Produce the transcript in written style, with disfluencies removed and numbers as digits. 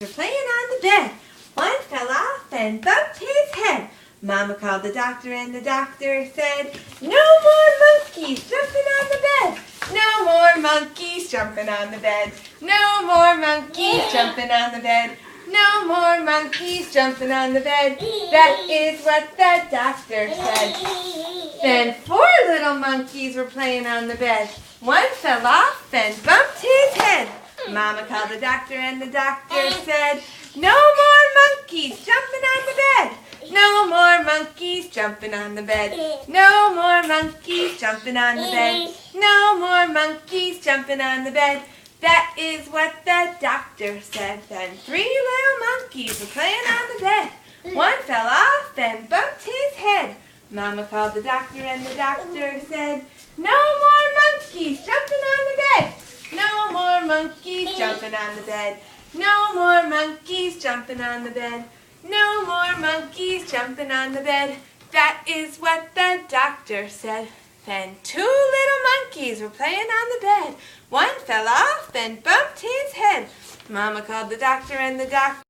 Playing on the bed. One fell off and bumped his head. Mama called the doctor and the doctor said, "No more monkeys jumping on the bed. No more monkeys jumping on the bed. No more monkeys jumping on the bed. No more monkeys jumping on the bed." That is what the doctor said. Then 4 little monkeys were playing on the bed. One fell off and bumped his head. Mama called the doctor and the doctor said, "No more monkeys jumping on the bed. No more monkeys jumping on the bed. No more monkeys jumping on the bed. No more monkeys jumping on the bed." That is what the doctor said. Then 3 little monkeys were playing on the bed. One fell off and bumped his head. Mama called the doctor and the doctor said, "No more monkeys jumping on the bed. No more monkeys jumping on the bed. No more monkeys jumping on the bed. No more monkeys jumping on the bed." That is what the doctor said. Then 2 little monkeys were playing on the bed. One fell off and bumped his head. Mama called the doctor and the doctor